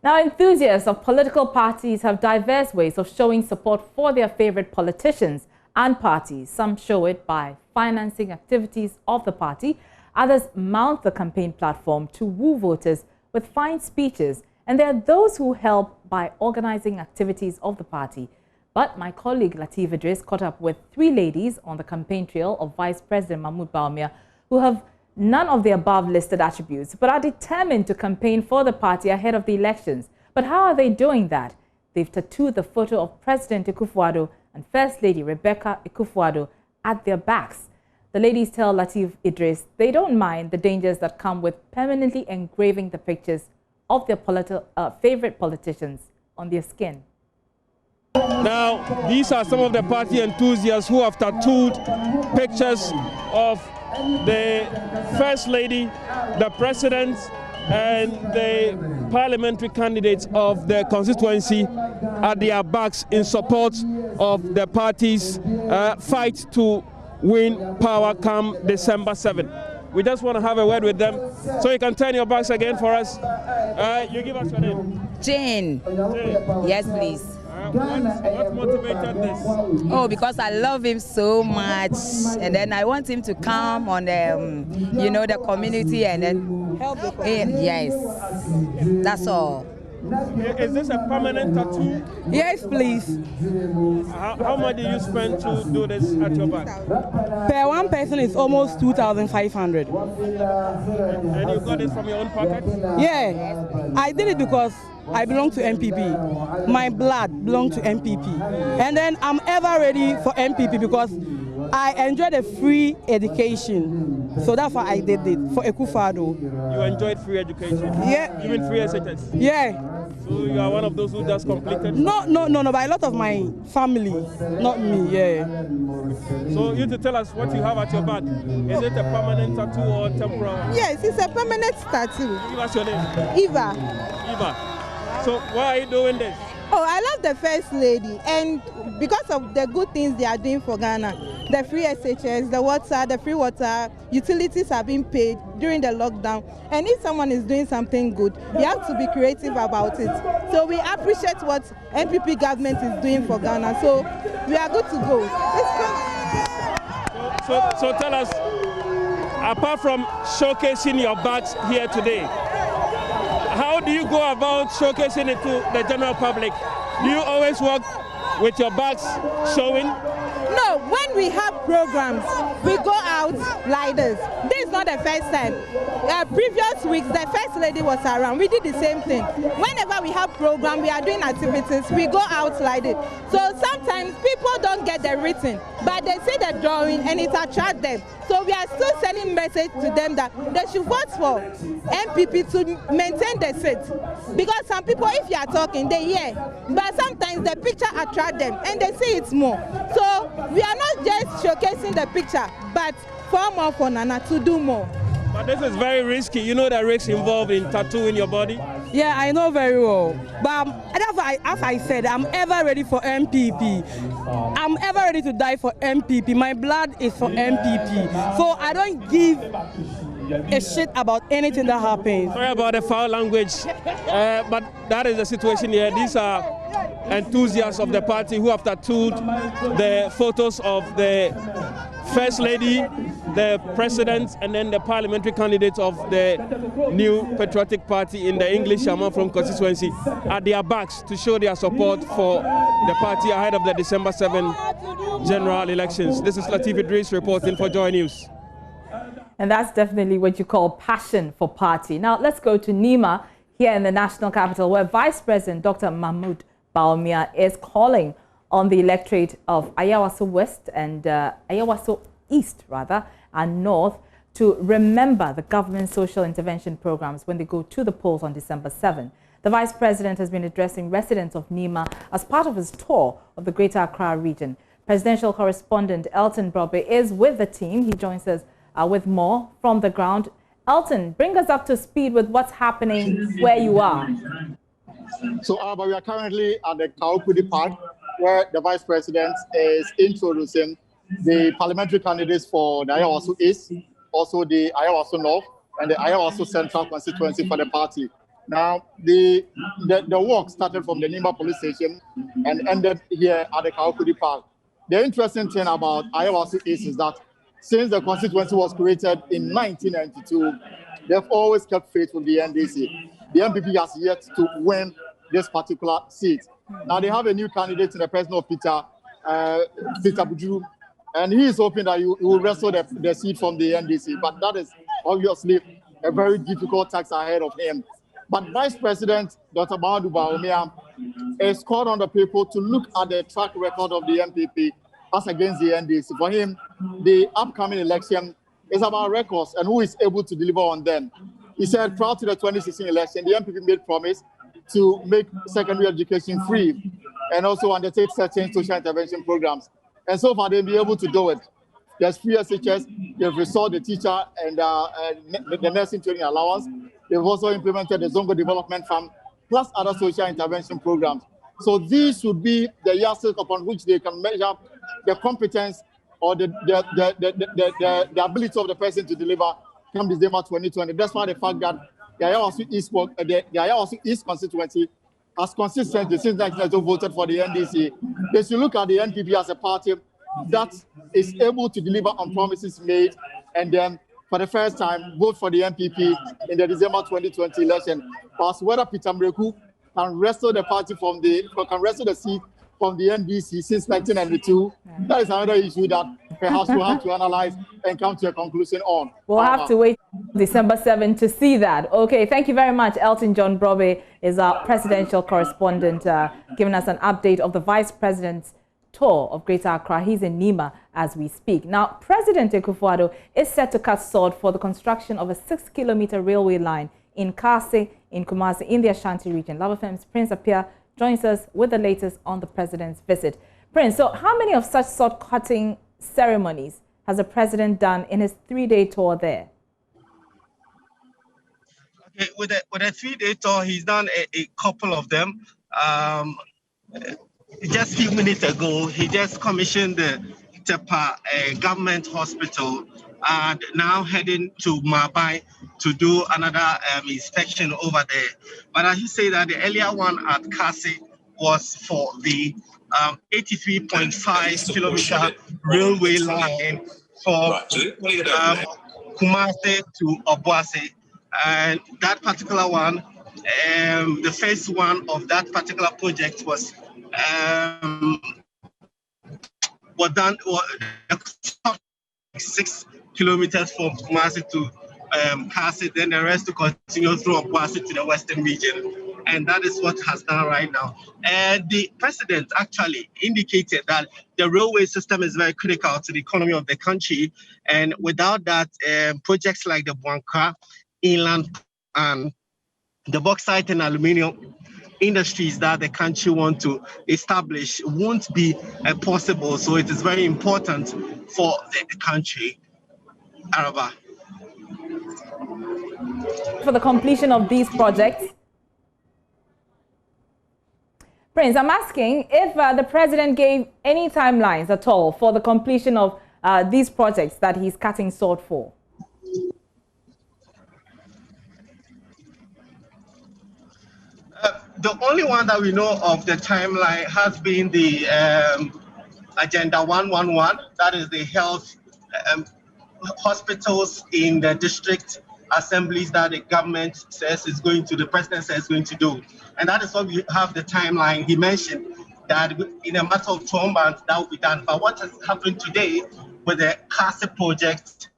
Now, enthusiasts of political parties have diverse ways of showing support for their favorite politicians and parties. Some show it by financing activities of the party. Others mount the campaign platform to woo voters with fine speeches. And there are those who help by organizing activities of the party. But my colleague Lateef Idris caught up with three ladies on the campaign trail of Vice President Mahmoud Bawumia who have none of the above listed attributes, but are determined to campaign for the party ahead of the elections. But how are they doing that? They've tattooed the photo of President Akufo-Addo and First Lady Rebecca Akufo-Addo at their backs. The ladies tell Lateef Idris they don't mind the dangers that come with permanently engraving the pictures of their favorite politicians on their skin. Now, these are some of the party enthusiasts who have tattooed pictures of the First Lady, the President, and the parliamentary candidates of the constituency at their backs in support of the party's fight to win power come December 7. We just want to have a word with them. So you can turn your backs again for us. You give us your name. Jane. Jane. Yes, please. What motivated this? Oh, because I love him so much, and then I want him to come on the community and then help the community. Yes, that's all. Is this a permanent tattoo? Yes, please. How much do you spend to do this at your back? Per one person is almost 2,500. And you got this from your own pocket? Yeah, I did it because I belong to MPP. My blood belongs to MPP. And then I'm ever ready for MPP because I enjoy the free education. So that's why I did it for Akufo-Addo. You enjoyed free education? Yeah. You mean free SHS? Yeah. So you are one of those who just completed? No, but a lot of my family, not me, yeah. So you to tell us what you have at your back. Is it a permanent tattoo or temporary? Yes, it's a permanent tattoo. Give us your name. Eva. Eva. So why are you doing this? Oh, I love the First Lady, and because of the good things they are doing for Ghana, the free SHS, the water, the free water, utilities are being paid during the lockdown. And if someone is doing something good, you have to be creative about it. So we appreciate what MPP government is doing for Ghana. So we are good to go. So tell us, apart from showcasing your bags here today, how do you go about showcasing it to the general public? Do you always walk with your bags showing? No, when we have programs, we go out like this. This is not the first time. Previous weeks, the First Lady was around. We did the same thing. Whenever we have programs, we are doing activities, we go out like this. So sometimes people don't get the written, but they see the drawing and it attracts them. So we are still sending message to them that they should vote for MPP to maintain the seat. Because some people, if you are talking, they hear. But sometimes the picture attracts them and they see it more. So we are not just showcasing the picture, but for more for Nana to do more. But this is very risky. You know the risks involved in tattooing your body? Yeah, I know very well. But as I said, I'm ever ready for MPP. I'm ever ready to die for MPP. My blood is for MPP. So I don't give a shit about anything that happens. Sorry about the foul language, but that is the situation here. These are enthusiasts of the party who have tattooed the photos of the First Lady, the President, and then the parliamentary candidates of the new patriotic party in the English Amafrom constituency at their backs to show their support for the party ahead of the December 7 general elections. This is Lateef Idris reporting for JoyNews. And that's definitely what you call passion for party. Now, let's go to Nima here in the national capital, where Vice President Dr. Mahmoud Bawumia is calling on the electorate of Ayawaso West and Ayawaso East, and North to remember the government's social intervention programs when they go to the polls on December 7. The Vice President has been addressing residents of Nima as part of his tour of the Greater Accra region. Presidential correspondent Elton Brobe is with the team. He joins us with more from the ground. Elton, bring us up to speed with what's happening where you are. So, we are currently at the Kaukudi Park, where the Vice President is introducing the parliamentary candidates for the Ayawaso East, also the Ayawaso North, and the Ayawaso Central constituency for the party. Now, the walk started from the Nimba police station and ended here at the Kaukudi Park. The interesting thing about Ayawaso East is that since the constituency was created in 1992, they've always kept faith with the NDC. The MPP has yet to win this particular seat. Now they have a new candidate in the person of Peter Buju, and he is hoping that he will wrestle the seat from the NDC. But that is obviously a very difficult task ahead of him. But Vice President Dr. Mahamudu Bawumia is called on the people to look at the track record of the MPP as against the NDC. For him, the upcoming election is about records and who is able to deliver on them. He said prior to the 2016 election, the MPP made promise to make secondary education free and also undertake certain social intervention programs. And so far, they'll be able to do it. There's free SHS, they've restored the teacher and the nursing training allowance. They've also implemented the Zongo Development Fund, plus other social intervention programs. So these should be the yardstick upon which they can measure the competence or the ability of the person to deliver come December 2020. That's why the fact that the Ayawaso East constituency has consistently since 1992 voted for the NDC. They should look at the NPP as a party that is able to deliver on promises made and then for the first time vote for the NPP in the December 2020 election. As whether Peter Mreku can wrestle the seat from the NDC since 1992, that is another issue that perhaps we'll have to analyze and come to a conclusion on. We'll have to wait December 7 to see that. Okay, thank you very much. Elton John Brobe is our presidential correspondent, giving us an update of the Vice President's tour of Greater Accra. He's in Nima as we speak. Now, President Akufo-Addo is set to cut sword for the construction of a 6-kilometer railway line in Kase, in Kumasi, in the Ashanti region. Love FM's Prince Appiah joins us with the latest on the president's visit. Prince, so how many of such sword-cutting ceremonies has the president done in his 3-day tour there? Okay, with a 3-day tour, he's done a couple of them. Just a few minutes ago, he just commissioned the Tepa government hospital and now heading to Mabai to do another inspection over there. But as you say that the earlier one at Kase was for the 83.5 kilometer railway line for Kumasi to Obuasi. And that particular one, the first one of that particular project was done 6 kilometers from Kumasi to Kase, then the rest to continue through Obuasi to the western region. And that is what has done right now. And the president actually indicated that the railway system is very critical to the economy of the country. And without that, projects like the Buankra Inland and the bauxite and aluminium industries that the country want to establish won't be possible. So it is very important for the country. Araba. For the completion of these projects, Prince, I'm asking if the president gave any timelines at all for the completion of these projects that he's cutting sword for. The only one that we know of the timeline has been the Agenda 111, that is the health hospitals in the district assemblies that the government says is going to, the president says is going to do. And that is what we have the timeline. He mentioned that in a matter of 12 months, that will be done. But what has happened today with the Kase project?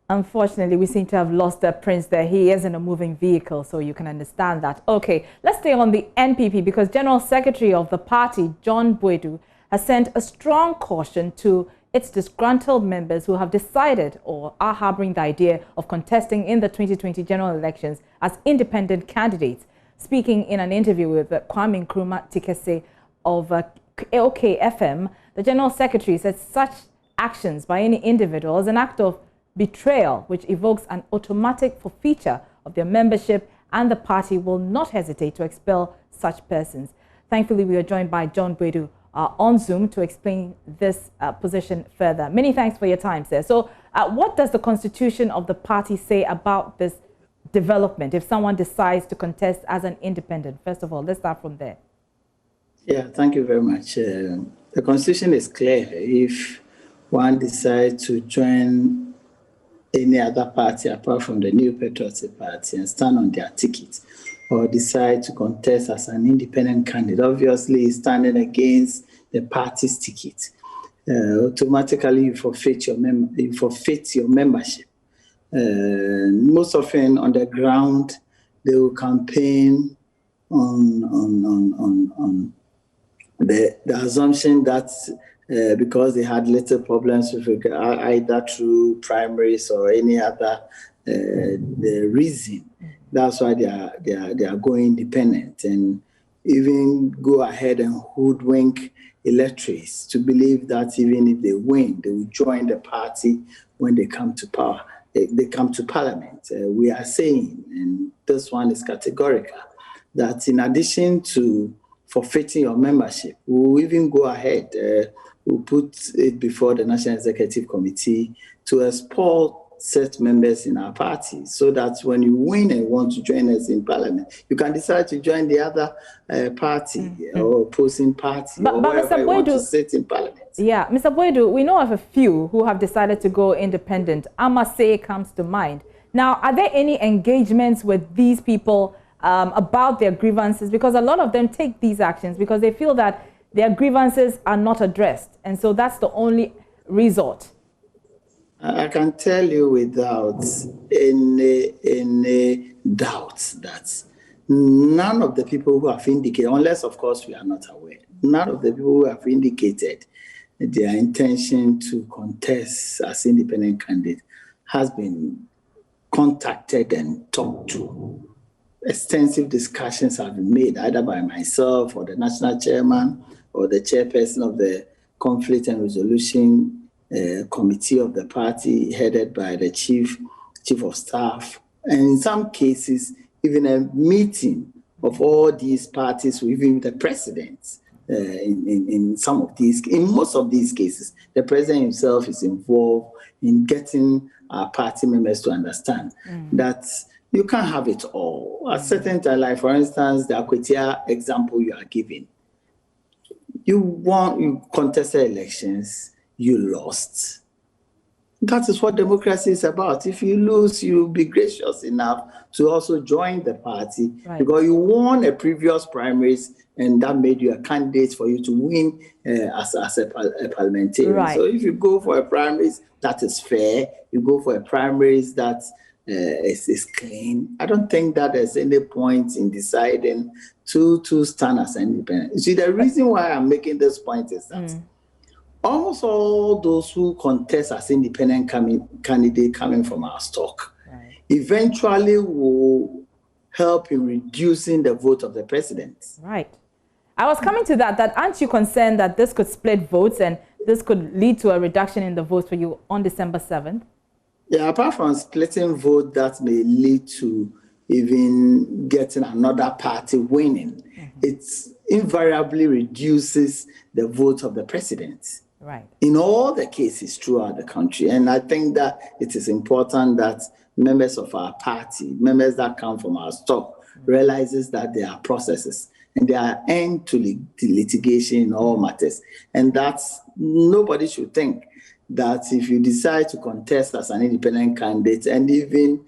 Unfortunately, we seem to have lost the prince there. He is in a moving vehicle, so you can understand that. Okay, let's stay on the NPP because General Secretary of the party, John Boadu, has sent a strong caution to its disgruntled members who have decided or are harboring the idea of contesting in the 2020 general elections as independent candidates. Speaking in an interview with Kwame Nkrumah Tikese of OKFM, the General Secretary said such actions by any individual is an act of betrayal, which evokes an automatic forfeiture of their membership, and the party will not hesitate to expel such persons. Thankfully, we are joined by John Boadu on Zoom to explain this position further. Many thanks for your time, sir. So What does the constitution of the party say about this development if someone decides to contest as an independent? First of all, let's start from there. Yeah, thank you very much. The constitution is clear. If one decides to join any other party apart from the New Patriotic Party and stand on their ticket, or decide to contest as an independent candidate, obviously standing against the party's ticket, automatically you forfeit your membership. Most often on the ground, they will campaign on the assumption that because they had little problems with either through primaries or any other the reason, that's why they are going independent, and even go ahead and hoodwink electorates to believe that even if they win, they will join the party when they come to power. They come to parliament. We are saying, and this one is categorical, that in addition to forfeiting your membership, we will even go ahead, we'll put it before the National Executive Committee to expel set members in our party, so that when you win and want to join us in parliament, you can decide to join the other party or opposing party, or wherever you want to sit in parliament. Yeah, Mr. Boydu, we know of a few who have decided to go independent. Amasei comes to mind. Now, are there any engagements with these people about their grievances? Because a lot of them take these actions because they feel that their grievances are not addressed, and so that's the only resort. I can tell you without any doubt that none of the people who have indicated, unless of course we are not aware, none of the people who have indicated their intention to contest as independent candidate has been contacted and talked to. Extensive discussions have been made either by myself or the national chairman or the chairperson of the Conflict and Resolution committee of the party, headed by the chief of staff, and in some cases, even a meeting of all these parties with even the president. In most of these cases, the president himself is involved in getting our party members to understand that you can't have it all. At certain time, like for instance, the Akwetia example you are giving, you contested elections, you lost. That is what democracy is about. If you lose, you'll be gracious enough to also join the party, because you won a previous primaries and that made you a candidate for you to win as a parliamentarian. So if you go for a primaries that is fair, you go for a primaries that is clean, I don't think that there's any point in deciding to stand as an independent. You see, the reason why I'm making this point is that almost all those who contest as independent candidate coming from our stock eventually will help in reducing the vote of the president. Right. I was coming to that aren't you concerned that this could split votes and this could lead to a reduction in the votes for you on December 7th? Yeah, apart from splitting vote, that may lead to even getting another party winning. It invariably reduces the vote of the president. Right. In all the cases throughout the country. And I think that it is important that members of our party, members that come from our stock, realizes that there are processes and there are end to litigation in all matters. And that's, nobody should think that if you decide to contest as an independent candidate and even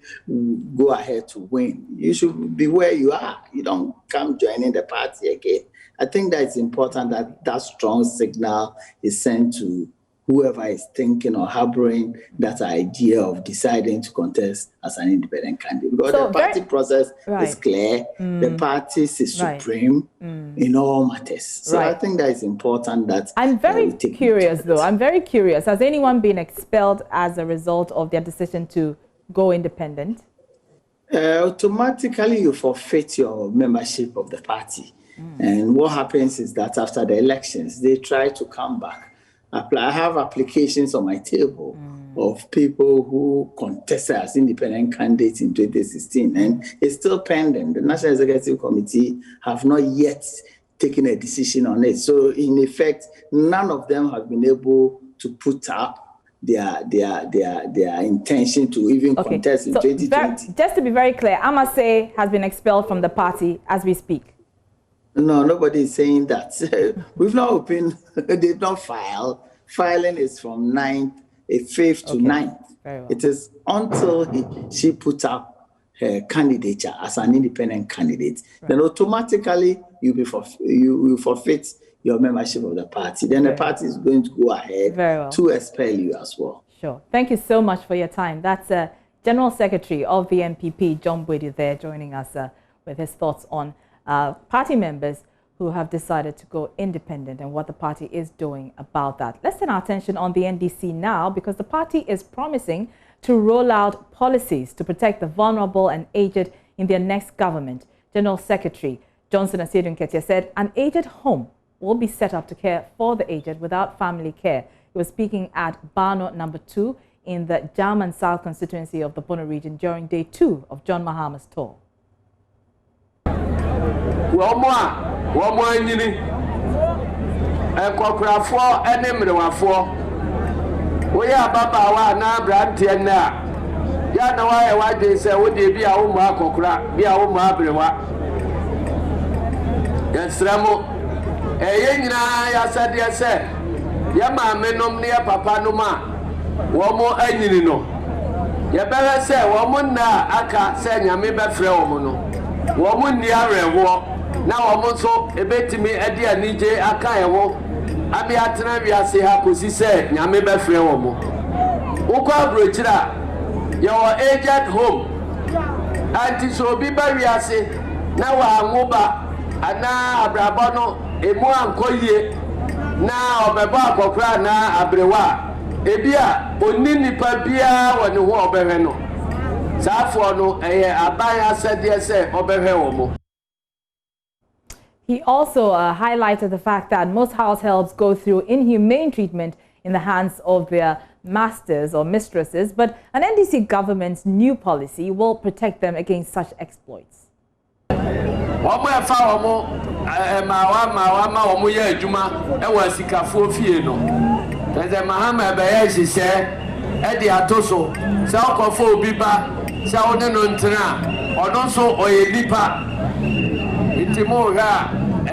go ahead to win, you should be where you are. You don't come joining the party again. I think that it's important that that strong signal is sent to whoever is thinking or harboring that idea of deciding to contest as an independent candidate. Because the party process is clear, the party is supreme in all matters. So I think that it's important that I'm very curious though. I'm very curious. Has anyone been expelled as a result of their decision to go independent? Automatically you forfeit your membership of the party. And what happens is that after the elections, they try to come back. I have applications on my table of people who contested as independent candidates in 2016, and it's still pending. The National Executive Committee have not yet taken a decision on it. So in effect, none of them have been able to put up their intention to even contest in 2020. Just to be very clear, Amase has been expelled from the party as we speak. No, nobody is saying that. We've not opened, they've not filed. Filing is from 5th to 9th. Well. It is until she puts up her candidature as an independent candidate. Right. Then automatically you will forfeit your membership of the party. Then the party is going to go ahead to expel you as well. Sure. Thank you so much for your time. That's General Secretary of the NPP, John Bwedu, there joining us with his thoughts on party members who have decided to go independent and what the party is doing about that. Let's turn our attention on the NDC now, because the party is promising to roll out policies to protect the vulnerable and aged in their next government. General Secretary Johnson Asiedu Nketia said an aged home will be set up to care for the aged without family care. He was speaking at Bano number 2 in the German South constituency of the Bono region during day 2 of John Mahama's tour. Now also a bit me a dear Nije Akaewo. I be at Naviasi Hakusi said, Yame Befreomo. Uka Bruchra, your aged home. Auntie so be bariasi. Now I'm Moba, and now Abrabono, a Moan Koye. Now Baba Kokra na Abrewa. Ebia, Onini Pabia, when you walk Bereno. Safono, a Abaya said, yes, Oberheomo. He also highlighted the fact that most households go through inhumane treatment in the hands of their masters or mistresses, but an NDC government's new policy will protect them against such exploits. And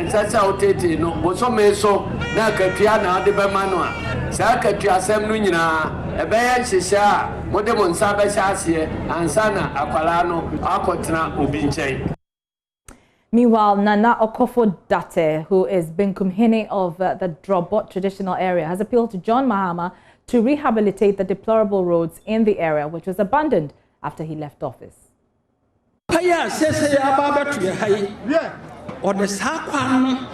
that's how it no was so meso na Katiana de Bemanoa. Sakatia Semnuna, a bayan Shisha, Modemon Sabasasia, and Sana Aqualano, Aquatna Ubinche. Meanwhile, Nana Okofo Date, who is Benkumhene of the Drobot traditional area, has appealed to John Mahama to rehabilitate the deplorable roads in the area, which was abandoned after he left office. Or the Sakwan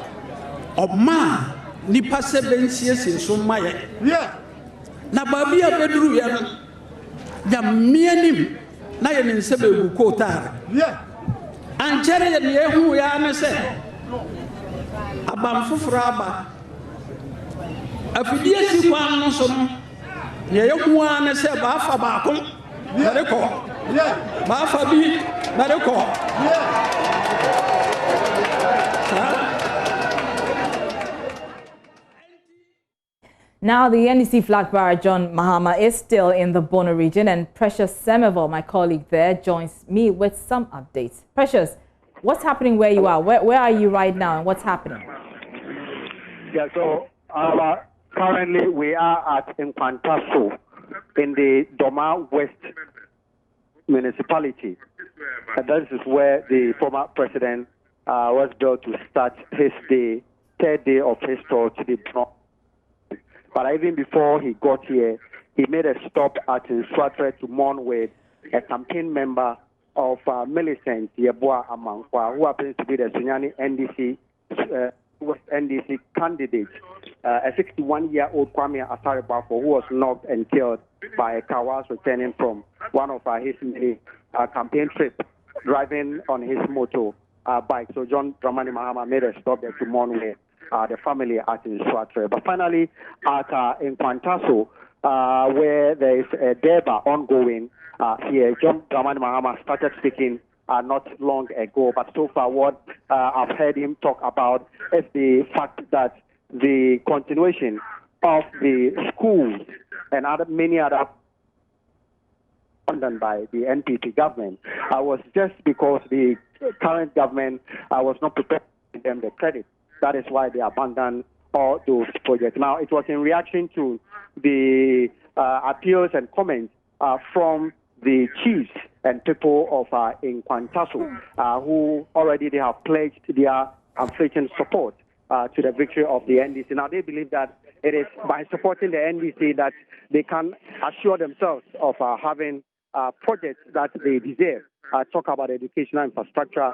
of Ma Nipa 7 years in Sumaya. Yeah. Nababia Bedru Yamianim Nayan in Sebu Kota. Yeah. And Jerry and Yehu Yana said Abam Fufraba. A few years you want some Yehuana said Bafa Bakum. Yeah. Bafa B. Medical. Yeah. Now, the NDC flag bearer John Mahama is still in the Bono region, and Precious Semevo, my colleague there, joins me with some updates. Precious, what's happening where you are? Where are you right now, and what's happening? Yeah, so currently we are at Nkwantaso in the Doma West municipality. And this is where the former president was built to start his third day of his tour to the north. But even before he got here, he made a stop at Swatre to mourn with a campaign member of Millicent Yeboah Amankwa, who happens to be the Sunyani NDC candidate, a 61-year-old Kwame Asaribafo, who was knocked and killed by a car whilst returning from one of his many campaign trips, driving on his motor bike. So John Dramani Mahama made a stop there to mourn with the family at Swatre. But finally, at Nkwantaso, where there is a deba ongoing here, John Dramani Mahama started speaking not long ago. But so far, what I've heard him talk about is the fact that the continuation of the schools and many other done by the NPP government was just because the current government was not prepared to give them the credit. That is why they abandoned all those projects. Now, it was in reaction to the appeals and comments from the chiefs and people of in Kwantaso, who already they have pledged their unflinching support to the victory of the NDC. Now, they believe that it is by supporting the NDC that they can assure themselves of having projects that they deserve. Talk about educational infrastructure,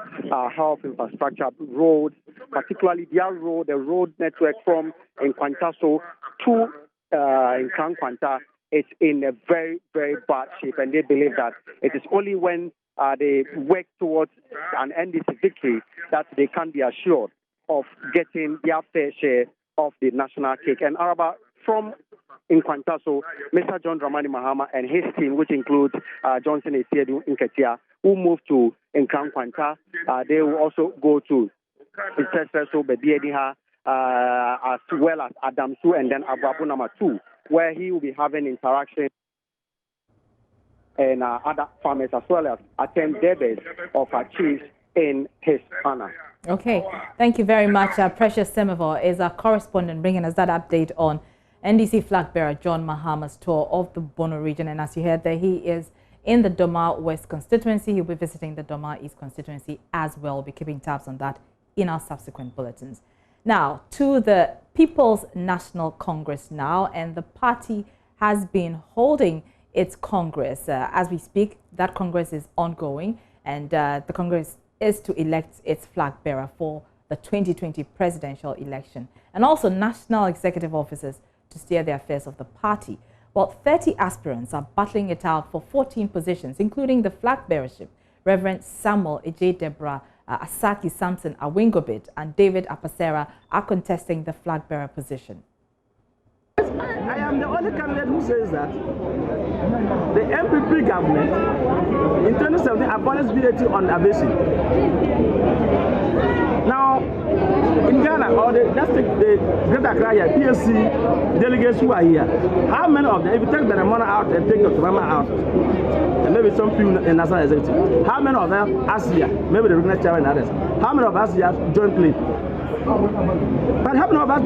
health infrastructure, roads, particularly their road, the road network from Nkwantaso to Nkwanta. It's in a very, very bad shape, and they believe that it is only when they work towards an NDC victory that they can be assured of getting their fair share of the national cake. And Araba, from Nkwantaso, Mr. John Dramani Mahama and his team, which includes Johnson Esiedu Nketia, who moved to Nkwanta, they will also go to Seso Bediediha, as well as Adamsu and then Abu number 2, where he will be having interaction and other farmers, as well as attend debates of our chiefs in his honor. Okay, thank you very much. Precious Semivor is our correspondent bringing us that update on NDC flag bearer John Mahama's tour of the Bono region. And as you heard there, he is in the Doma West constituency. He'll be visiting the Doma East constituency as well. We'll be keeping tabs on that in our subsequent bulletins. Now, to the People's National Congress now, and the party has been holding its Congress. As we speak, that Congress is ongoing, and the Congress is to elect its flag bearer for the 2020 presidential election, and also national executive officers to steer the affairs of the party. Well, 30 aspirants are battling it out for 14 positions, including the flag bearership. Reverend Samuel Ej Deborah, Asaki Samson Awingobit, and David Apasera are contesting the flag bearer position. I am the only candidate who says that the MPP government in 2017 abolished VAT on aviation. Now, in Ghana, or let's take the Greater Accra here, PSC delegates who are here. How many of them, if you take the Ramona out and take Dr. Mama out, and maybe some few in National Executive, how many of them are here? Maybe the regional chairman and others. How many of us here join play? But how many of us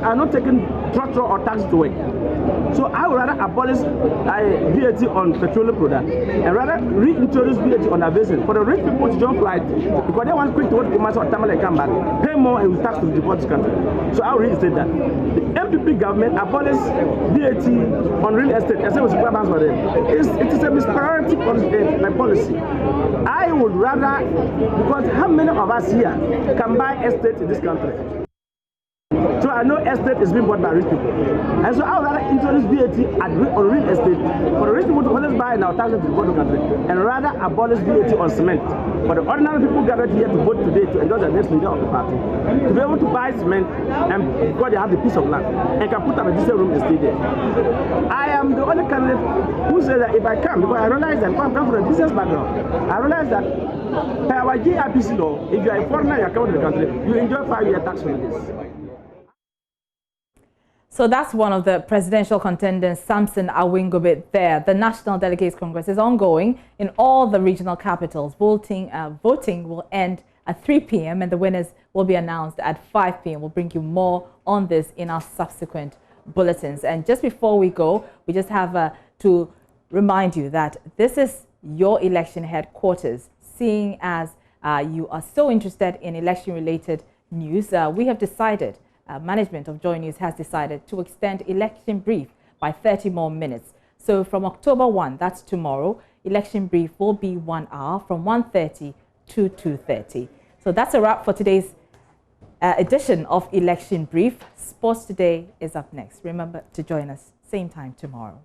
are not taking tractor or tax to work? So I would rather abolish VAT on petroleum products and rather reintroduce VAT on aviation for the rich people to jump flight because they want quick to work commerce or Tamale come back, pay more and tax to deport this country. So I will reinstate that. The MPP government abolished VAT on real estate and say we should balance for them. It is a mispriority policy. I would rather, because how many of us here can buy estate in this country? So I know estate is being bought by rich people. And so I would rather introduce VAT on real estate for the rich people to always buy now taxes to the bottom country and rather abolish VAT on cement. For the ordinary people gathered here to vote today to endorse the next leader of the party, to be able to buy cement and because they have the piece of land and can put up a decent room and stay there. I am the only candidate who says that if I come, because I realize that I'm coming from a business background, I realize that per our GIPC law, if you are a foreigner, you are coming to the country, you enjoy 5-year tax holidays. So that's one of the presidential contenders, Samson Awingobit there. The National Delegates Congress is ongoing in all the regional capitals. Voting will end at 3 p.m. and the winners will be announced at 5 p.m. We'll bring you more on this in our subsequent bulletins. And just before we go, we just have to remind you that this is your election headquarters. Seeing as you are so interested in election-related news, we have decided management of JoyNews has decided to extend election brief by 30 more minutes. So from October 1, that's tomorrow, election brief will be 1 hour from 1:30 to 2:30. So that's a wrap for today's edition of Election Brief. Sports Today is up next. Remember to join us same time tomorrow.